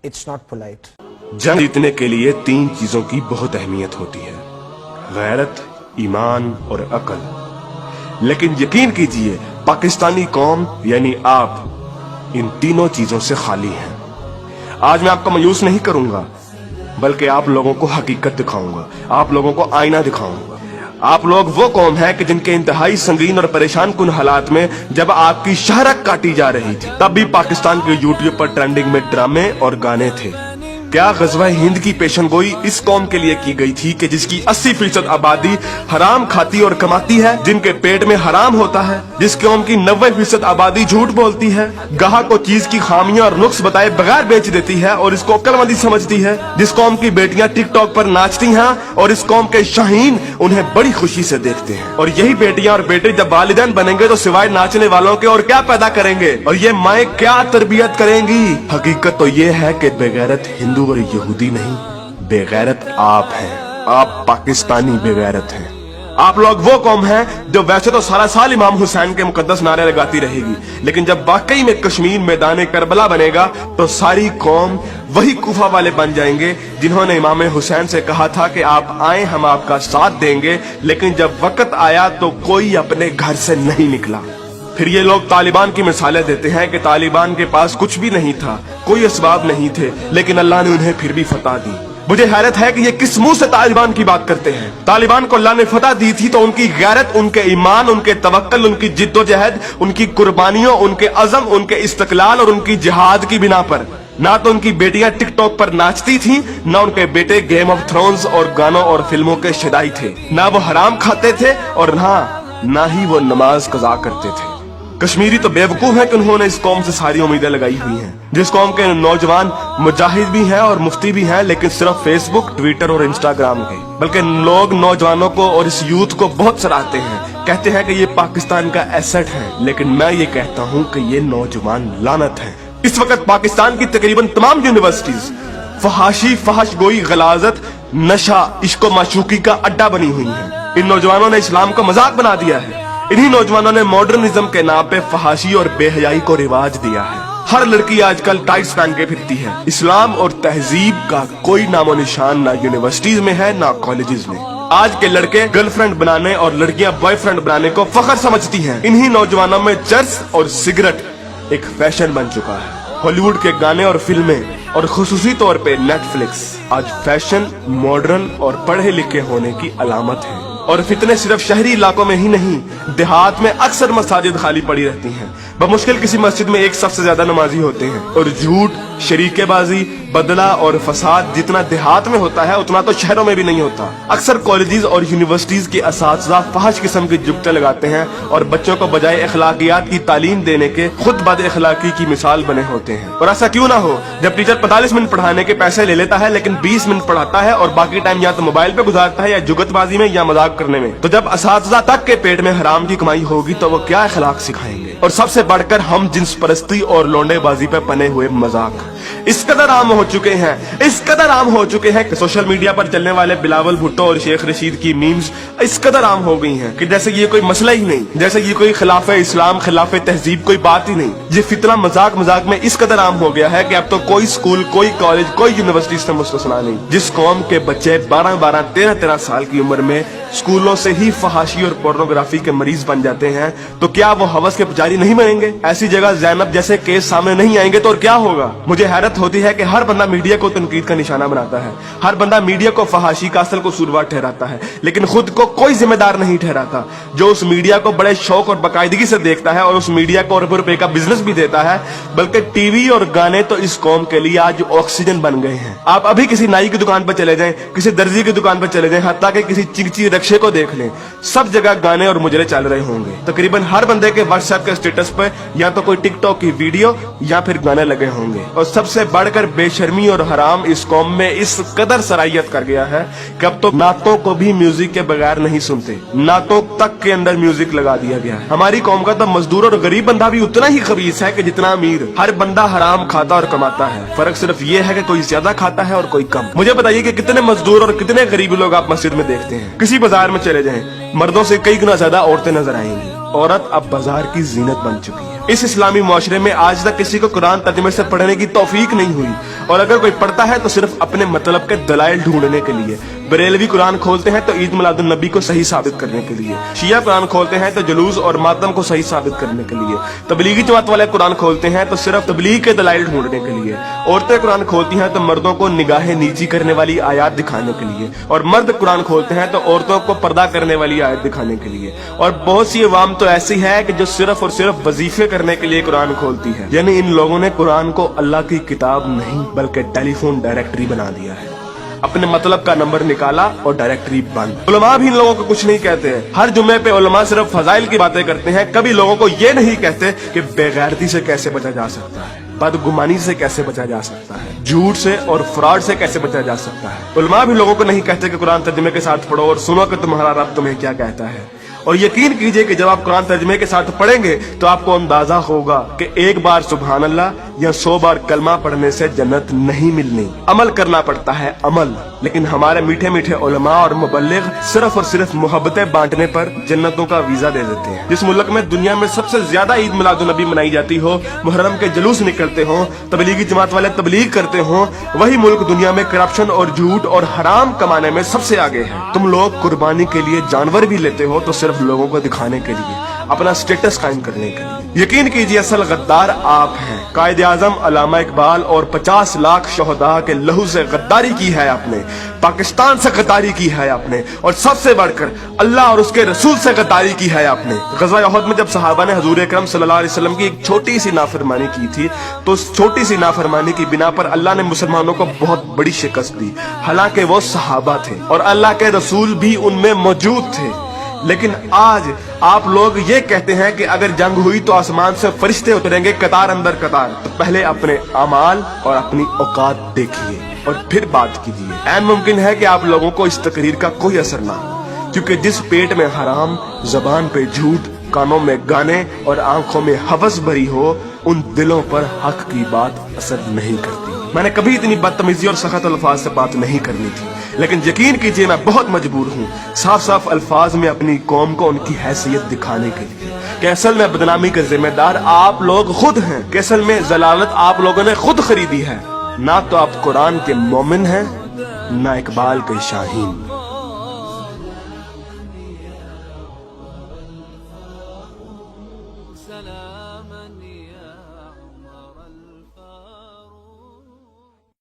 It's not polite. जंग जीतने के लिए 3 चीजों की बहुत अहमियत होती है, गैरत, ईमान और अकल। लेकिन यकीन कीजिए पाकिस्तानी कौम यानी आप इन तीनों चीजों से खाली हैं। आज मैं आपको मायूस नहीं करूंगा, बल्कि आप लोगों को हकीकत दिखाऊंगा, आप लोगों को आईना दिखाऊंगा। आप लोग वो कौम है कि जिनके इंतहाई संगीन और परेशान कुन हालात में जब आपकी शहरत काटी जा रही थी, तब भी पाकिस्तान के यूट्यूब पर ट्रेंडिंग में ड्रामे और गाने थे। क्या गज़वा हिंद की पेशनगोई इस कौम के लिए की गई थी कि जिसकी 80% आबादी हराम खाती और कमाती है, जिनके पेट में हराम होता है, जिस कौम की 90% आबादी झूठ बोलती है, गाहक को चीज की खामियां और नुक्स बताए बगैर बेच देती है और इसको अक्लमंदी समझती है, जिस कौम की बेटियां टिकटॉक पर नाचती हैं और इस कौम के शाहीन उन्हें बड़ी खुशी से देखते हैं। और यही बेटियां और बेटे जब वालिदैन बनेंगे तो सिवाय नाचने वालों के और क्या पैदा करेंगे, और ये माएँ क्या तरबियत करेंगी। हकीकत तो ये है कि बेगैरत हिंदू और यहूदी नहीं, बेगैरत आप हैं। आप पाकिस्तानी बेगैरत हैं। आप लोग वो कौम हैं जो वैसे तो सारा साल इमाम हुसैन के मुकद्दस नारे लगाती रहेगी, लेकिन जब वाकई में कश्मीर मैदान करबला बनेगा तो सारी कौम वही कुफा वाले बन जाएंगे जिन्होंने इमाम हुसैन से कहा था कि आप आए, हम आपका साथ देंगे, लेकिन जब वक्त आया तो कोई अपने घर से नहीं निकला। फिर ये लोग तालिबान की मिसालें देते हैं कि तालिबान के पास कुछ भी नहीं था, कोई असबाब नहीं थे, लेकिन अल्लाह ने उन्हें फिर भी फतह दी। मुझे हैरत है कि ये किस मुंह से तालिबान की बात करते हैं। तालिबान को अल्लाह ने फतह दी थी तो उनकी गैरत, उनके ईमान, उनके तवक्कल, उनकी जिद्दोजहद, उनकी कुर्बानियों, उनके अज़म, उनके इस्तक़लाल और उनकी जिहाद की बिना पर। ना तो उनकी बेटियां टिकटॉक पर नाचती थीं, ना उनके बेटे गेम ऑफ थ्रोन्स और गानों और फिल्मों के शदाई थे, ना वो हराम खाते थे और ना ही वो नमाज कज़ा करते थे। कश्मीरी तो बेवकूफ है कि उन्होंने इस कौम से सारी उम्मीदें लगाई हुई हैं, जिस कौम के नौजवान मुजाहिद भी हैं और मुफ्ती भी हैं, लेकिन सिर्फ फेसबुक, ट्विटर और इंस्टाग्राम के। बल्कि लोग नौजवानों को और इस यूथ को बहुत सराहते हैं, कहते हैं कि ये पाकिस्तान का एसेट है, लेकिन मैं ये कहता हूँ कि ये नौजवान लानत है। इस वक्त पाकिस्तान की तकरीबन तमाम यूनिवर्सिटीज फहाशी, फहशगोई, गलाजत, नशा, इश्क व माशूकी का अड्डा बनी हुई है। इन नौजवानों ने इस्लाम को मजाक बना दिया है। इन्हीं नौजवानों ने मॉडर्निज्म के नाम पे फहाशी और बेहयाई को रिवाज दिया है। हर लड़की आजकल टाइट्स पहन के फिरती है। इस्लाम और तहजीब का कोई नामो निशान ना यूनिवर्सिटीज में है, ना कॉलेजेस में। आज के लड़के गर्लफ्रेंड बनाने और लड़कियां बॉयफ्रेंड बनाने को फख्र समझती हैं। इन्हीं नौजवानों में चर्च और सिगरेट एक फैशन बन चुका है। हॉलीवुड के गाने और फिल्में और खुसूसी तौर पे नेटफ्लिक्स आज फैशन, मॉडर्न और पढ़े लिखे होने की अलामत है। और फितने सिर्फ शहरी इलाकों में ही नहीं, देहात में अक्सर मसाजिद खाली पड़ी रहती हैं। बमुश्किल किसी मस्जिद में एक सफ से ज्यादा नमाजी होते हैं। और झूठ, शरीकेबाजी, बदला और फसाद जितना देहात में होता है उतना तो शहरों में भी नहीं होता। अक्सर कॉलेजेस और यूनिवर्सिटीज के असातिज़ा फहश किस्म की जुगते लगाते हैं और बच्चों को बजाय अखलाकियात की तालीम देने के खुद बद अखलाकी की मिसाल बने होते हैं। और ऐसा क्यों ना हो, जब टीचर 45 मिनट पढ़ाने के पैसे ले लेता है लेकिन 20 मिनट पढ़ाता है और बाकी टाइम या तो मोबाइल पे गुजारता है या जुगतबाजी में या मजाक करने में। तो जब असातिज़ा तक के पेट में हराम की कमाई होगी तो वो क्या अखलाक सिखाएंगे। और सबसे बढ़कर हम जिन्स परस्ती और लोंडेबाजी पे पने हुए मजाक इस कदर आम हो चुके हैं, इस कदर आम हो चुके हैं कि सोशल मीडिया पर चलने वाले बिलावल भुट्टो और शेख रशीद की मीम्स इस कदर आम हो गई हैं कि जैसे ये कोई मसला ही नहीं, जैसे ये कोई खिलाफे इस्लाम, खिलाफे तहजीब कोई बात ही नहीं। ये फितना मजाक मजाक में इस कदर आम हो गया है कि अब तो कोई स्कूल, कोई कॉलेज, कोई यूनिवर्सिटी से मुस्तस्ना नहीं। जिस कौम के बच्चे 12-12, 13-13 साल की उम्र में स्कूलों से ही फहाशी और पोर्नोग्राफी के मरीज बन जाते हैं, तो क्या वो हवस के पुजारी नहीं बनेंगे? ऐसी जगह ज़ैनब जैसे केस सामने नहीं आएंगे तो और क्या होगा? मुझे हैरत होती है कि हर बंदा मीडिया को तनकीद का निशाना बनाता है, हर बंदा मीडिया को फहाशी का असल कसूरवार ठहराता है, लेकिन खुद को कोई जिम्मेदार नहीं ठहराता, जो उस मीडिया को बड़े शौक और बाकायदगी से देखता है और उस मीडिया को अरबों रुपए का बिजनेस भी देता है। बल्कि टीवी और गाने तो इस कौम के लिए आज ऑक्सीजन बन गए हैं। आप अभी किसी नाई की दुकान पर चले जाएं, किसी दर्जी की दुकान पर चले जाएं, हत्ता कि किसी चिंची रक्षे को देख लें, सब जगह गाने और मुजरे चल रहे होंगे। तकरीबन हर बंदे के व्हाट्सएप के स्टेटस पर या तो कोई टिकटॉक की वीडियो या फिर गाने लगे होंगे। और सबसे बढ़कर बेशर्मी और हराम इस कौम में इस कदर सराहियत कर गया है कि अब तो नातों को भी म्यूजिक के बगैर नहीं सुनते, नातों तक के अंदर म्यूजिक लगा दिया गया है। हमारी कौम का तो मजदूर और गरीब बंदा भी उतना ही खबीस है कि जितना अमीर। हर बंदा हराम खाता और कमाता है, फर्क सिर्फ ये है कि कोई ज्यादा खाता है और कोई कम। मुझे बताइए कि कितने मजदूर और कितने गरीब लोग आप मस्जिद में देखते हैं? किसी बाजार में चले जाएं, मर्दों से कई गुना ज्यादा औरतें नजर आएंगी। औरत अब बाजार की जीनत बन चुकी है। इस इस्लामी मुआशरे में आज तक किसी को कुरान तर्जुमे से पढ़ने की तौफीक नहीं हुई और अगर कोई पढ़ता है तो सिर्फ अपने मतलब के दलाइल ढूंढने के लिए। बरेलवी कुरान खोलते हैं तो ईद मिलादुन नबी को सही साबित करने के लिए। शिया कुरान खोलते हैं तो जुलूस और मातम को सही साबित करने के लिए। तबलीगी जमात वाले कुरान खोलते हैं तो सिर्फ तबलीग के दलाइल ढूंढने के लिए। औरतें कुरान खोलती हैं तो मर्दों को निगाहें नीची करने वाली आयत दिखाने के लिए, और मर्द कुरान खोलते हैं तो औरतों को पर्दा करने वाली आयत दिखाने के लिए। और बहुत सी अवाम तो ऐसी है कि जो सिर्फ और सिर्फ वजीफे करने के लिए कुरान खोलती है। यानी इन लोगों ने कुरान को अल्लाह की किताब नहीं बल्कि टेलीफोन डायरेक्टरी बना दिया है। अपने मतलब का नंबर निकाला और डायरेक्टरी बंद। उलमा भी इन लोगों को कुछ नहीं कहते हैं। हर जुम्मे पे उलमा सिर्फ फजाइल की बातें करते हैं, कभी लोगों को ये नहीं कहते कि बेगैरती से कैसे बचा जा सकता है, बदगुमानी से कैसे बचा जा सकता है, झूठ से और फ्रॉड से कैसे बचा जा सकता है। उलमा भी लोगों को नहीं कहते कि कुरान तर्जुमे के साथ पढ़ो और सुनो कि तुम्हारा रब तुम्हें क्या कहता है। और यकीन कीजिए कि जब आप कुरान तर्जुमे के साथ पढ़ेंगे तो आपको अंदाजा होगा कि एक बार सुभान अल्लाह या 100 बार कलमा पढ़ने से जन्नत नहीं मिलनी। अमल करना पड़ता है, अमल। लेकिन हमारे मीठे मीठे उलमा और मुबल्लिग सिर्फ और सिर्फ मोहब्बतें बांटने पर जन्नतों का वीजा दे देते हैं। जिस मुल्क में दुनिया में सबसे ज्यादा ईद मिलादुन नबी मनाई जाती हो, मुहर्रम के जुलूस निकलते हो, तबलीगी जमात वाले तबलीग करते हो, वही मुल्क दुनिया में करप्शन और झूठ और हराम कमाने में सबसे आगे है। तुम लोग कुर्बानी के लिए जानवर भी लेते हो तो सिर्फ लोगों को दिखाने के लिए, अपना स्टेटस कायम करने के लिए। यकीन कीजिए असल गद्दार आप हैं। कायदे आजम अल्लामा इकबाल और 50 लाख शोहदा के लहू से गद्दारी की है आपने, पाकिस्तान से गद्दारी की है आपने, और सबसे बढ़कर अल्लाह और उसके रसूल से गद्दारी की है आपने। ग़ज़वा उहद में जब सहाबा ने हुजूर अकरम सल्लल्लाहु अलैहि वसल्लम की एक छोटी सी नाफरमानी की थी तो उस छोटी सी नाफरमानी की बिना पर अल्लाह ने मुसलमानों को बहुत बड़ी शिकस्त दी। हालांकि वो सहाबा थे और अल्लाह के रसूल भी उनमें मौजूद थे। लेकिन आज आप लोग ये कहते हैं कि अगर जंग हुई तो आसमान से फरिश्ते उतरेंगे कतार अंदर कतार। तो पहले अपने अमाल और अपनी औकात देखिए और फिर बात कीजिए। ऐन मुमकिन है कि आप लोगों को इस तकरीर का कोई असर ना हो, क्योंकि जिस पेट में हराम, जबान पे झूठ, कानों में गाने और आंखों में हवस भरी हो, उन दिलों पर हक की बात असर नहीं करती। मैंने कभी इतनी बदतमीजी और सख्त अल्फाज से बात नहीं करनी थी, लेकिन यकीन कीजिए मैं बहुत मजबूर हूँ साफ साफ अल्फाज में अपनी कौम को उनकी हैसियत दिखाने के लिए कि असल में बदनामी के जिम्मेदार आप लोग खुद हैं, कि असल में जलालत आप लोगों ने खुद खरीदी है। ना तो आप कुरान के मोमिन हैं, ना इकबाल के शाहीन।